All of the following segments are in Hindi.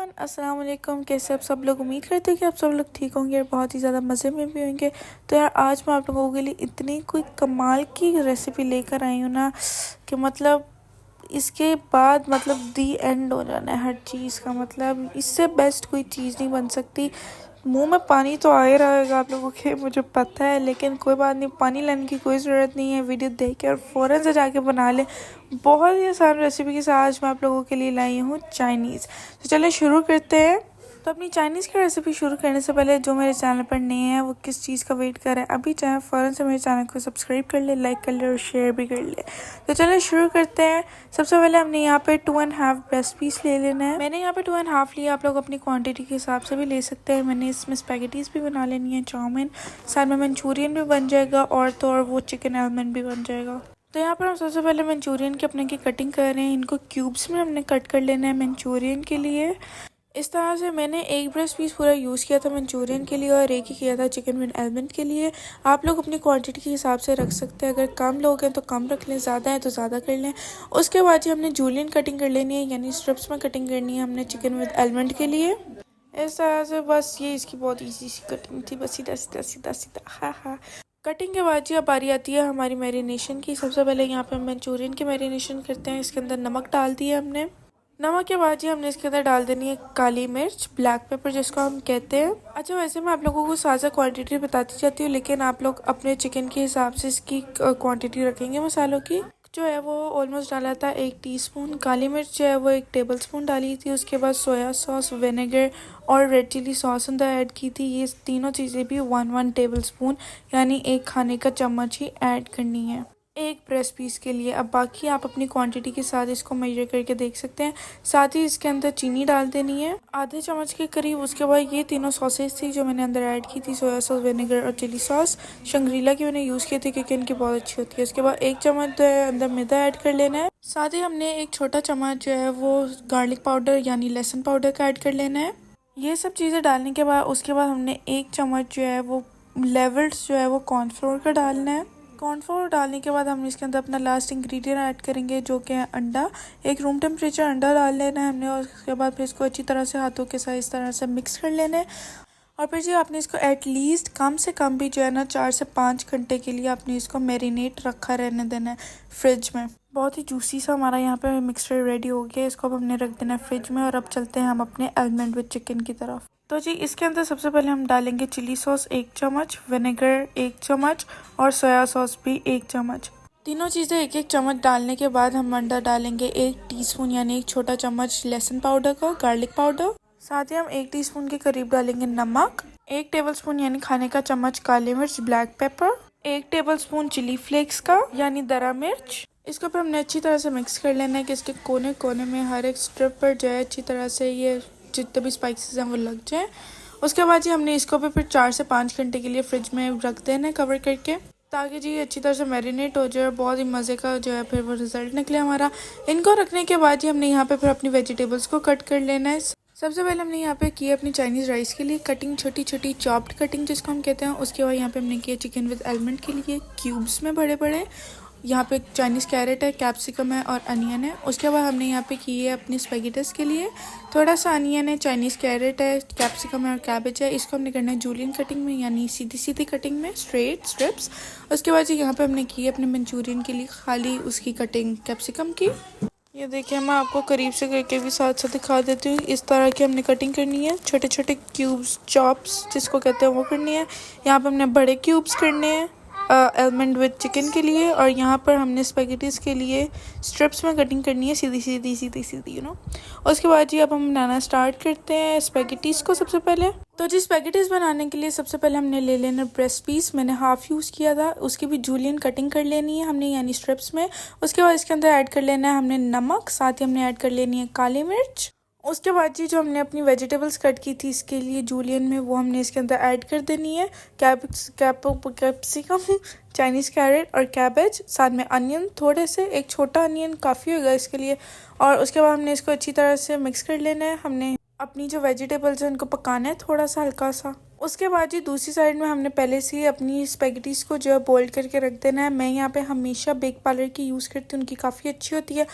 एवरीवन, अस्सलाम वालेकुम। कैसे आप सब लोग? उम्मीद करते हैं कि आप सब लोग ठीक होंगे और बहुत ही ज़्यादा मज़े में भी होंगे। तो यार आज मैं आप लोगों के लिए इतनी कोई कमाल की रेसिपी लेकर आई हूँ ना कि मतलब इसके बाद मतलब दी एंड हो जाना है हर चीज़ का। मतलब इससे बेस्ट कोई चीज़ नहीं बन सकती। मुंह में पानी तो आ ही रहेगा आप लोगों के, मुझे पता है, लेकिन कोई बात नहीं, पानी लाने की कोई ज़रूरत नहीं है। वीडियो देख के और फ़ौरन से जाके बना लें। बहुत ही आसान रेसिपी के साथ आज मैं आप लोगों के लिए लाई हूँ चाइनीज़। तो चलिए शुरू करते हैं। तो अपनी चाइनीज़ की रेसिपी शुरू करने से पहले जो मेरे चैनल पर नए हैं वो किस चीज़ का वेट कर रहे हैं, अभी चाहे फ़ौरन से मेरे चैनल को सब्सक्राइब कर ले, लाइक कर ले और शेयर भी कर ले। तो चलिए शुरू करते हैं। सबसे पहले हमने यहाँ पे 2.5 ब्रेस्ट पीस ले लेना है। मैंने यहाँ पे 2.5 लिया, आप लोग अपनी क्वांटिटी के हिसाब से भी ले सकते हैं। मैंने इसमें स्पैगेटीज़ भी बना लेनी है, चाउमीन, साथ में मंचूरियन भी बन जाएगा और तो और वो चिकन एलमंड भी बन जाएगा। तो यहाँ पर हम सबसे पहले मंचूरियन की अपने की कटिंग कर रहे हैं। इनको क्यूब्स में हमने कट कर लेना है मंचूरियन के लिए। इस तरह से मैंने एक ब्रेस्ट पीस पूरा यूज़ किया था मंचूरियन के लिए और एक ही किया था चिकन विद एलमंड के लिए। आप लोग अपनी क्वांटिटी के हिसाब से रख सकते हैं। अगर कम लोग हैं तो कम रख लें, ज़्यादा है तो ज़्यादा कर लें। उसके बाद ही हमने जूलियन कटिंग कर लेनी है, यानी स्ट्रिप्स में कटिंग करनी है हमने चिकन विद एलमंड के लिए। इस तरह से बस ये इसकी बहुत ईजी सी कटिंग थी, बस सीधा सीधा सीधा सीधा। हाँ। कटिंग के बाद जी अब बारी आती है हमारी मैरिनेशन की। सबसे पहले यहाँ पे हम मंचूरियन की मैरिनेशन करते हैं। इसके अंदर नमक डाल दिया हमने। नमक के बाद जी हमने इसके अंदर डाल देनी है काली मिर्च, ब्लैक पेपर जिसको हम कहते हैं। अच्छा, वैसे मैं आप लोगों को साझा क्वांटिटी बताती जाती हूँ, लेकिन आप लोग अपने चिकन के हिसाब से इसकी क्वांटिटी रखेंगे मसालों की। जो है वो ऑलमोस्ट डाला था 1 टीस्पून। काली मिर्च जो है वो 1 टेबलस्पून डाली थी। उसके बाद सोया सॉस, विनेगर और रेड चिली सॉस अंदर ऐड की थी। ये तीनों चीज़ें भी 1 टेबलस्पून यानी 1 खाने का चम्मच ही ऐड करनी है एक ब्रेस्ट पीस के लिए। अब बाकी आप अपनी क्वांटिटी के साथ इसको मेजर करके देख सकते हैं। साथ ही इसके अंदर चीनी डाल देनी है आधे चम्मच के करीब। उसके बाद ये तीनों सॉसेज थी जो मैंने अंदर ऐड की थी, सोया सॉस, विनेगर और चिली सॉस। शंग्रीला की मैंने यूज़ की थी क्योंकि इनकी बहुत अच्छी होती है। उसके बाद 1 चम्मच जो है अंदर मैदा ऐड कर लेना है। साथ ही हमने 1 छोटा चम्मच जो है वो गार्लिक पाउडर यानी लहसुन पाउडर का ऐड कर लेना है। ये सब चीज़ें डालने के बाद उसके बाद हमने 1 चम्मच जो है वो लेवल्स जो है वो कॉर्नफ्लोर का डालना है। कॉर्नफ्लोर डालने के बाद हम इसके अंदर अपना लास्ट इंग्रेडिएंट ऐड करेंगे जो कि है अंडा। 1 रूम टेम्परेचर अंडा डाल लेना है हमने और उसके बाद फिर इसको अच्छी तरह से हाथों के साथ इस तरह से मिक्स कर लेना है। और फिर जी आपने इसको एटलीस्ट कम से कम भी जो है ना 4 से 5 घंटे के लिए आपने इसको मैरिनेट रखा रहने देना है फ्रिज में। बहुत ही जूसी सा हमारा यहाँ पे मिक्सचर रेडी हो गया। इसको अब हमने रख देना है फ्रिज में और अब चलते हैं हम अपने एलमंड विद चिकन की तरफ। तो जी इसके अंदर सबसे पहले हम डालेंगे चिली सॉस 1 चम्मच, विनेगर 1 चम्मच और सोया सॉस भी 1 चम्मच। तीनों चीज़ें 1-1 चम्मच डालने के बाद हम अंदर डालेंगे 1 टीस्पून यानी 1 छोटा चम्मच लहसुन पाउडर का, गार्लिक पाउडर। साथ ही हम 1 टीस्पून के करीब डालेंगे नमक, 1 टेबलस्पून यानी खाने का चम्मच काली मिर्च, black pepper, 1 tablespoon chilli flakes का यानी दरा मिर्च। इसको फिर हमने अच्छी तरह से मिक्स कर लेना है कि इसके कोने कोने में हर एक स्ट्रिप पर जो है अच्छी तरह से ये जितने भी स्पाइसेस हैं वो लग जाए। उसके बाद जी हमने इसको भी फिर 4 से 5 घंटे के लिए फ्रिज में रख देना है कवर करके, ताकि जी अच्छी तरह से मैरिनेट हो जाए। बहुत ही मज़े का जो है फिर वो रिजल्ट निकले हमारा। इनको रखने के बाद जी हमने यहाँ पे फिर अपनी वेजिटेबल्स को कट कर लेना है। सबसे पहले हमने यहाँ पे किया अपनी चाइनीज़ राइस के लिए कटिंग, छोटी छोटी चॉप्ड कटिंग जिसको हम कहते हैं। उसके बाद यहाँ पे हमने किया चिकन विद एलमंड के लिए क्यूब्स में बड़े बड़े। यहाँ पे चाइनीज़ कैरेट है, कैप्सिकम है और अनियन है। उसके बाद हमने यहाँ पे की है अपनी स्पैगेटीज़ के लिए थोड़ा सा अनियन है, चाइनीज़ कैरेट है, कैप्सिकम है और कैबेज है। इसको हमने करना है जूलियन कटिंग में यानी सीधी सीधी कटिंग में, स्ट्रेट स्ट्रिप्स। उसके बाद यहाँ पे हमने की है अपने मंचूरियन के लिए खाली उसकी कटिंग कैप्सिकम की। ये देखिए मैं आपको करीब से करके भी साथ साथ दिखा देती हूँ। इस तरह की हमने कटिंग करनी है, छोटे छोटे क्यूब्स, चॉप्स जिसको कहते हैं वो करनी है। यहाँ पे हमने बड़े क्यूब्स करने हैं एलमंड विद चिकन के लिए, और यहाँ पर हमने स्पैगेटीज़ के लिए स्ट्रिप्स में कटिंग करनी है सीधी सीधी सीधी सीधी उसके बाद जी अब हम बनाना स्टार्ट करते हैं स्पैगेटीज़ को। सबसे पहले तो जी स्पैगेटीज़ बनाने के लिए सबसे पहले हमने ले लेना ब्रेस्ट पीस। मैंने हाफ़ यूज़ किया था, उसकी भी जूलियन कटिंग कर लेनी है हमने यानी स्ट्रिप्स में। उसके बाद इसके अंदर ऐड कर लेना है हमने नमक, साथ ही हमने ऐड कर लेनी है काली मिर्च। उसके बाद जी जो हमने अपनी वेजिटेबल्स कट की थी इसके लिए जूलियन में, वो हमने इसके अंदर ऐड कर देनी है। कैप्सिकम, चाइनीज़ कैरेट और कैबेज, साथ में अनियन थोड़े से, 1 छोटा अनियन काफ़ी होगा इसके लिए। और उसके बाद हमने इसको अच्छी तरह से मिक्स कर लेना है। हमने अपनी जो वेजिटेबल्स हैं उनको पकाना है थोड़ा सा हल्का सा। उसके बाद जी दूसरी साइड में हमने पहले से ही अपनी स्पेगेटीज को जो है बॉइल्ड करके रख देना है। मैं यहाँ पे हमेशा बेक पार्लर की यूज़ करती हूँ, उनकी काफ़ी अच्छी होती है।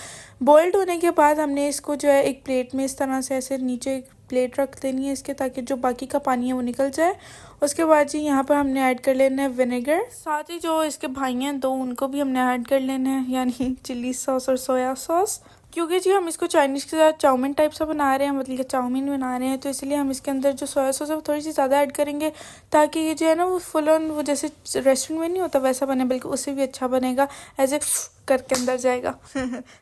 बॉइल्ड होने के बाद हमने इसको जो है एक प्लेट में इस तरह से ऐसे नीचे एक प्लेट रख देनी है इसके, ताकि जो बाकी का पानी है वो निकल जाए। उसके बाद जी यहाँ पर हमने ऐड कर लेना है विनेगर। साथ ही जो इसके भाई हैं दो, उनको भी हमने ऐड कर लेना है, यानी चिली सॉस और सोया सॉस। क्योंकि जी हम इसको चाइनीज़ के साथ चाउमीन टाइप सा बना रहे हैं, मतलब कि चाउमीन बना रहे हैं, तो इसलिए हम इसके अंदर जो सोया सॉस है वो थोड़ी सी ज़्यादा ऐड करेंगे, ताकि ये जो है ना वो फुल ऑन वो जैसे रेस्टोरेंट में नहीं होता वैसा बने, बल्कि उससे भी अच्छा बनेगा, ऐसे करके अंदर जाएगा।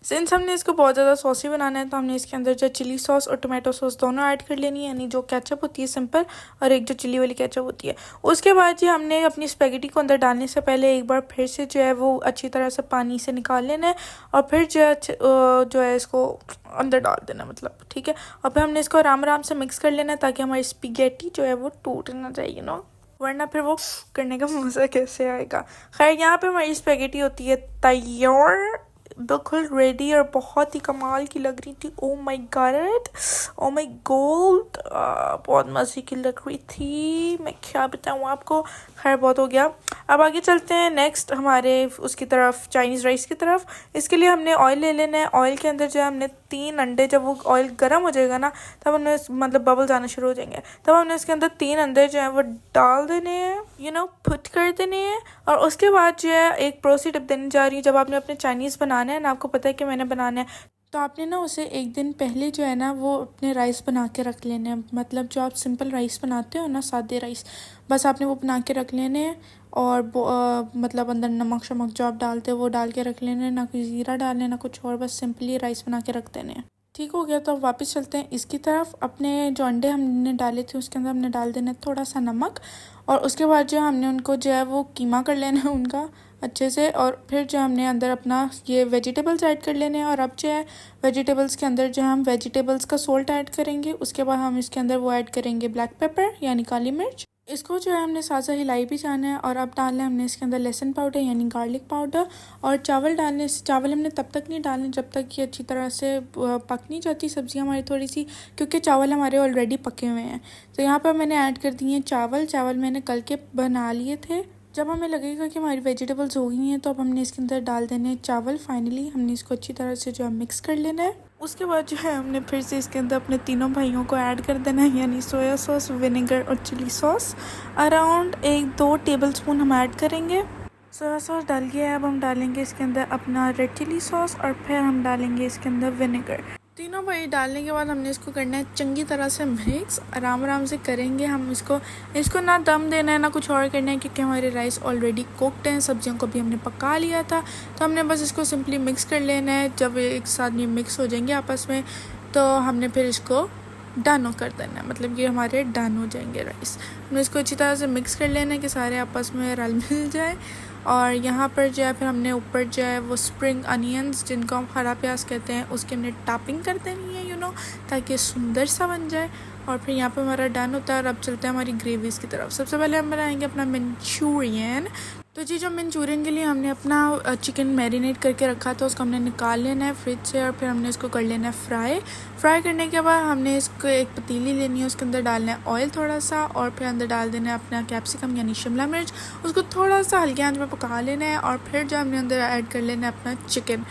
सिंस हमने इसको बहुत ज़्यादा सॉसी बनाना है, तो हमने इसके अंदर जो चिली सॉस और टोमेटो सॉस दोनों ऐड कर लेनी है, यानी जो केचप होती है सिंपल, और एक जो चिली वाली केचप होती है। उसके बाद जी हमने अपनी स्पेगेटी को अंदर डालने से पहले एक बार फिर से जो है वो अच्छी तरह से पानी से निकाल लेना है, और फिर जो है इसको अंदर डाल देना, मतलब ठीक है। और फिर हमने इसको आराम आराम से मिक्स कर लेना है, ताकि हमारी स्पेगेटी जो है वो टूट ना जाए, यू नो, वरना फिर वो करने का मज़ा कैसे आएगा। खैर यहाँ पे हमारी स्पेगेटी होती है तैयार, बिल्कुल रेडी, और बहुत ही कमाल की लग रही थी। Oh my God, oh my God, बहुत मज़े की लग रही थी, मैं क्या बताऊँ आपको। खैर बहुत हो गया, अब आगे चलते हैं नेक्स्ट हमारे उसकी तरफ, चाइनीज़ राइस की तरफ। इसके लिए हमने ऑयल ले लेना है। ऑयल के अंदर जो है हमने 3 अंडे, जब वो ऑयल गर्म हो जाएगा ना, तब हमने मतलब बबल्स आना शुरू हो जाएंगे, तब हमने इसके अंदर 3 अंडे जो है वो डाल देने हैं, यू नो, पुट कर देने हैं। और उसके बाद जो है एक प्रो सी टिप देने जा रही हूँ। जब आपने अपने चाइनीज़ बनाना है ना, आपको पता है कि मैंने बनाना है, तो आपने ना उसे एक दिन पहले जो है ना वो अपने राइस बना के रख लेने हैं। मतलब जो आप सिंपल राइस बनाते हो ना, सादे राइस, बस आपने वो बना के रख लेने हैं। और मतलब अंदर नमक शमक जो आप डालते हो वो डाल के रख लेने हैं, ना कोई ज़ीरा डालने ना कुछ और, बस सिंपली राइस बना के रख देने हैं। ठीक हो गया, तो अब वापस चलते हैं इसकी तरफ। अपने जो अंडे हमने डाले थे उसके अंदर हमने डाल देना थोड़ा सा नमक, और उसके बाद जो हमने उनको जो है वो कीमा कर लेना है उनका अच्छे से। और फिर जो हमने अंदर अपना ये वेजिटेबल्स ऐड कर लेने हैं। और अब जो है वेजिटेबल्स के अंदर जो हम वेजिटेबल्स का सोल्ट ऐड करेंगे। उसके बाद हम इसके अंदर वो ऐड करेंगे ब्लैक पेपर, यानी काली मिर्च। इसको जो है हमने साथ साथ हिलाई भी जाना है। और अब डालना है हमने इसके अंदर लहसुन पाउडर, यानी गार्लिक पाउडर। और चावल डालने से, चावल हमने तब तक नहीं डालने जब तक कि अच्छी तरह से पक नहीं जाती सब्ज़ी हमारी थोड़ी सी, क्योंकि चावल हमारे ऑलरेडी पके हुए हैं। तो यहाँ पर मैंने ऐड कर दिए चावल। चावल मैंने कल के बना लिए थे। जब हमें लगेगा कि हमारी वेजिटेबल्स हो गई हैं, तो अब हमने इसके अंदर डाल देने चावल। फाइनली हमने इसको अच्छी तरह से जो है मिक्स कर लेना है। उसके बाद जो है हमने फिर से इसके अंदर अपने तीनों भाइयों को ऐड कर देना है, यानी सोया सॉस, विनेगर और chilli sauce. Around 1-2 tablespoon हम ऐड करेंगे। सोया सॉस डाल गया है। अब हम डालेंगे इसके अंदर अपना रेड चिली सॉस, और फिर हम डालेंगे इसके अंदर विनेगर। तीनों भाई डालने के बाद हमने इसको करना है चंगी तरह से मिक्स। आराम आराम से करेंगे हम इसको ना दम देना है ना कुछ और करना है, क्योंकि हमारे राइस ऑलरेडी कुकड हैं। सब्जियों को भी हमने पका लिया था, तो हमने बस इसको सिंपली मिक्स कर लेना है। जब एक साथ ये मिक्स हो जाएंगे आपस में, तो हमने फिर इसको डन कर देना है, मतलब ये हमारे डन हो जाएंगे राइस। हमने इसको अच्छी तरह से मिक्स कर लेना है कि सारे आपस में रल मिल जाए। और यहाँ पर जो है फिर हमने ऊपर जो है वो स्प्रिंग अनियंस, जिनको हम हरा प्याज कहते हैं, उसकी हमने टॉपिंग कर देनी है, यू नो, ताकि सुंदर सा बन जाए। और फिर यहाँ पर हमारा डन होता है। और अब चलते हैं हमारी ग्रेवीज़ की तरफ। सबसे पहले हम बनाएंगे अपना मंचूरियन। तो जी जो मंचूरियन के लिए हमने अपना चिकन मैरिनेट करके रखा था, उसको हमने निकाल लेना है फ्रिज से, और फिर हमने इसको कर लेना है फ्राई करने के बाद हमने इसको एक पतीली लेनी है, उसके अंदर डालना है ऑयल थोड़ा सा, और फिर अंदर डाल देना है अपना कैप्सिकम यानी शिमला मिर्च। उसको थोड़ा सा हल्की आंच में पका लेना है। और फिर जो हमने अंदर ऐड कर लेना है अपना चिकन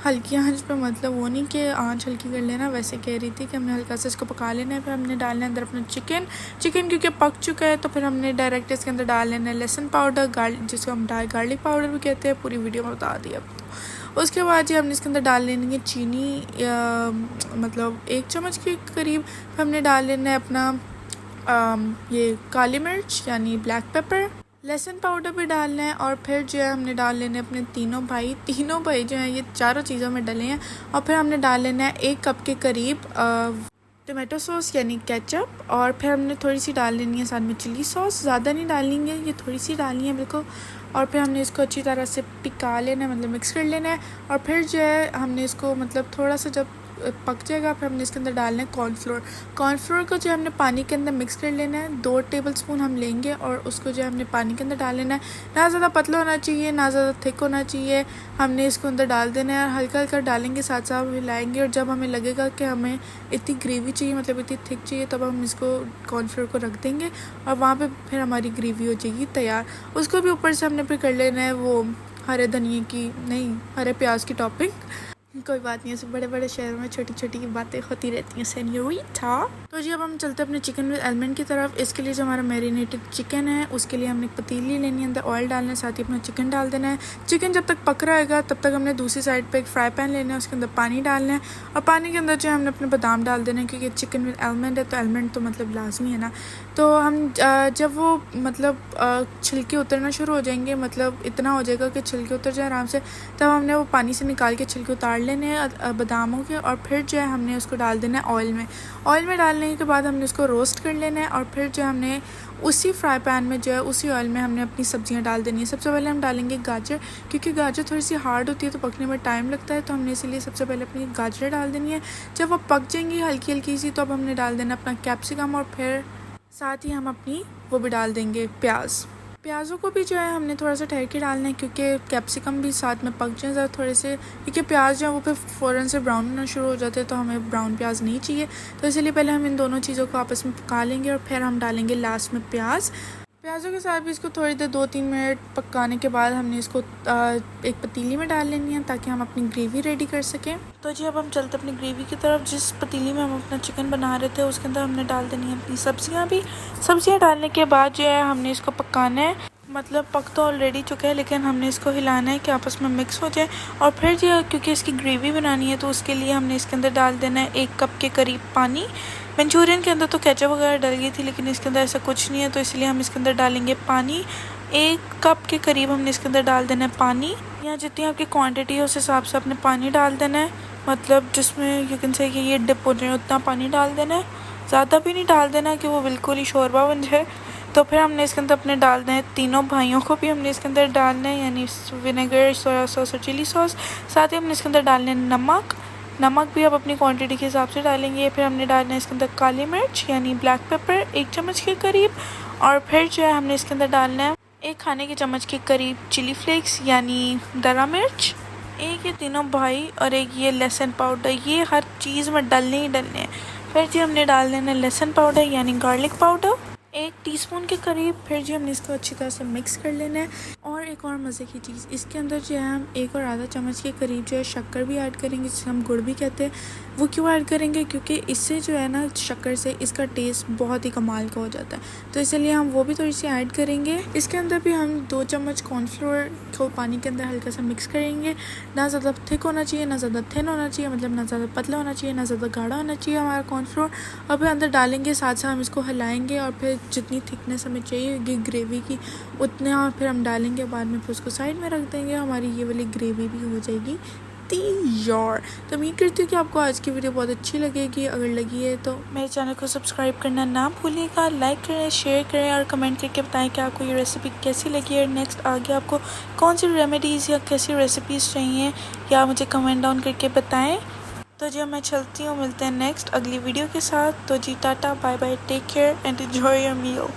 हल्की आंच पे, मतलब वो नहीं कि आंच हल्की कर लेना, वैसे कह रही थी कि हमने हल्का सा इसको पका लेना है। फिर हमने डालना है अंदर अपना चिकन क्योंकि पक चुका है, तो फिर हमने डायरेक्ट इसके अंदर डाल लेना है लहसुन पाउडर, जिसको हम गार्लिक पाउडर भी कहते हैं, पूरी वीडियो में बता दिया। उसके बाद जी हमने इसके अंदर डाल लेनी है चीनी, मतलब 1 चम्मच के करीब। फिर हमने डाल लेना है अपना ये काली मिर्च यानी ब्लैक पेपर, लहसुन पाउडर भी डालना है। और फिर जो है हमने डाल लेने अपने तीनों भाई जो हैं ये चारों चीज़ों में डले हैं। और फिर हमने डाल लेना है 1 कप के करीब टोमेटो सॉस यानी केचप। और फिर हमने थोड़ी सी डाल लेनी है साथ में चिली सॉस, ज़्यादा नहीं डालेंगे, ये थोड़ी सी डालनी है बिल्कुल। और फिर हमने इसको अच्छी तरह से पका लेना है, मतलब मिक्स कर लेना है। और फिर जो है हमने इसको मतलब थोड़ा सा जब पक जाएगा फिर हमने इसके अंदर डालना है कॉर्नफ्लोर। कॉर्नफ्लोर को जो हमने पानी के अंदर मिक्स कर लेना है, 2 टेबलस्पून हम लेंगे और उसको जो हमने पानी के अंदर डाल लेना है। ना ज़्यादा पतला होना चाहिए ना ज़्यादा थिक होना चाहिए, हमने इसको अंदर डाल देना है और हल्का हल्का डालेंगे, साथ साथ हिलाएंगे। और जब हमें लगेगा कि हमें इतनी ग्रेवी चाहिए, मतलब इतनी थिक चाहिए, तब हम इसको कॉर्नफ्लोर को रख देंगे और वहाँ पे फिर हमारी ग्रेवी हो जाएगी तैयार। उसको भी ऊपर से हमने फिर कर लेना है वो हरे धनिए की नहीं हरे प्याज की टॉपिंग। कोई बात नहीं, ऐसे बड़े बड़े शहरों में छोटी छोटी बातें होती रहती हैं सेनियोरिटा। तो जी अब हम चलते हैं अपने चिकन विद एलमंड की तरफ। इसके लिए जो हमारा मैरिनेटेड चिकन है उसके लिए हमने एक पतीली लेनी है, अंदर ऑयल डालना है, साथ ही अपना चिकन डाल देना है। चिकन जब तक पक रहा है तब तक हमने दूसरी साइड पे एक फ्राई पैन लेना है, उसके अंदर पानी डालना है और पानी के अंदर जो है हमने अपने बादाम डाल देना है, क्योंकि चिकन विद एलमंड है तो एलमंड तो मतलब लाजमी है ना। तो हम जब वो मतलब छिलके उतरना शुरू हो जाएंगे, मतलब इतना हो जाएगा कि छिलके उतर जाए आराम से, तब हमने वो पानी से निकाल के छिलके उतार लेने हैं बादामों के और फिर जो है हमने उसको डाल देना है ऑयल में। ऑयल में डालने के बाद हमने उसको रोस्ट कर लेना है और फिर जो हमने उसी फ्राई पैन में जो है उसी ऑयल में हमने अपनी सब्जियां डाल देनी है। सबसे पहले हम डालेंगे गाजर, क्योंकि गाजर थोड़ी सी हार्ड होती है तो पकने में टाइम लगता है, तो हमने इसीलिए सबसे पहले अपनी गाजर डाल देनी है। जब वो पक जाएंगी हल्की हल्की सी, तो अब हमने डाल देना अपना कैप्सिकम और फिर साथ ही हम अपनी वो भी डाल देंगे प्याज़ों को भी जो है हमने थोड़ा सा ठहर के डालना है, क्योंकि कैप्सिकम भी साथ में पक जाए ज़रा थोड़े से, क्योंकि प्याज जो है वो फिर फ़ौरन से ब्राउन होना शुरू हो जाते हैं, तो हमें ब्राउन प्याज नहीं चाहिए। तो इसलिए पहले हम इन दोनों चीज़ों को आपस में पका लेंगे और फिर हम डालेंगे लास्ट में प्याज़ों के साथ भी इसको थोड़ी देर 2-3 मिनट पकाने के बाद हमने इसको एक पतीली में डाल लेनी है ताकि हम अपनी ग्रेवी रेडी कर सकें। तो जी अब हम चलते अपनी ग्रेवी की तरफ। जिस पतीली में हम अपना चिकन बना रहे थे उसके अंदर हमने डाल देनी है अपनी सब्जियां डालने के बाद जो है हमने इसको पकाना है, मतलब पक तो ऑलरेडी चुका है लेकिन हमने इसको हिलाना है कि आपस में मिक्स हो जाए। और फिर जो क्योंकि इसकी ग्रेवी बनानी है तो उसके लिए हमने इसके अंदर डाल देना है 1 कप के करीब पानी। मंचूरियन के अंदर तो केचप वगैरह डल गई थी लेकिन इसके अंदर ऐसा कुछ नहीं है, तो इसलिए हम इसके अंदर डालेंगे पानी। 1 कप के करीब हमने इसके अंदर डाल देना है पानी, या जितनी आपकी क्वांटिटी है उस हिसाब से अपने पानी डाल देना है, मतलब जिसमें यू कैन से कि ये डिप हो जाए उतना पानी डाल देना है, ज़्यादा भी नहीं डाल देना कि वो बिल्कुल ही शोरबा बन जाए। तो फिर हमने इसके अंदर अपने डालना है, तीनों भाइयों को भी हमने इसके अंदर डालना है, यानी विनेगर, सोया सॉस और चिली सॉस। साथ ही हमने इसके अंदर डालना है नमक भी आप अपनी क्वांटिटी के हिसाब से डालेंगे। फिर हमने डालना है इसके अंदर काली मिर्च यानी ब्लैक पेपर 1 चम्मच के करीब, और फिर जो है हमने इसके अंदर डालना है 1 खाने के चम्मच के करीब चिली फ्लेक्स यानी दरा मिर्च, 1 ये तीनों भाई और 1 ये लहसुन पाउडर, ये हर चीज़ में डालने ही डालने हैं। फिर जी हमने डाल देना लहसुन पाउडर यानी गार्लिक पाउडर 1 टीस्पून के करीब। फिर जी हमने इसको अच्छी तरह से मिक्स कर लेना है। और एक और मज़े की चीज़, इसके अंदर जो है हम 1 और आधा चम्मच के करीब जो है शक्कर भी ऐड करेंगे, जिसे हम गुड़ भी कहते हैं। वो क्यों ऐड करेंगे, क्योंकि इससे जो है ना शक्कर से इसका टेस्ट बहुत ही कमाल का हो जाता है, तो इसलिए हम वो भी थोड़ी सी ऐड करेंगे। इसके अंदर भी हम 2 चम्मच कॉर्नफ्लोर को पानी के अंदर हल्का सा मिक्स करेंगे। ना ज़्यादा थिक होना चाहिए ना ज़्यादा थिन होना चाहिए, मतलब ना ज़्यादा पतला होना चाहिए ना ज़्यादा गाढ़ा होना चाहिए हमारा कॉर्नफ्लोर। और फिर अंदर डालेंगे, साथ साथ हम इसको हिलाएंगे और फिर जितनी थिकनेस हमें चाहिए होगी ग्रेवी की उतना फिर हम डालेंगे, बाद में फिर उसको साइड में रख देंगे। हमारी ये वाली ग्रेवी भी हो जाएगी तैयार। तो उम्मीद करती हूँ कि आपको आज की वीडियो बहुत अच्छी लगेगी। अगर लगी है तो मेरे चैनल को सब्सक्राइब करना ना भूलिएगा, लाइक करें, शेयर करें और कमेंट करके बताएं कि आपको ये रेसिपी कैसी लगी है। नेक्स्ट आगे आपको कौन सी रेमेडीज़ या कैसी रेसिपीज़ चाहिए या मुझे कमेंट डाउन करके बताएं। तो जी मैं चलती हूँ, मिलते हैं नेक्स्ट अगली वीडियो के साथ। तो जी टाटा bye bye, take care and enjoy your meal.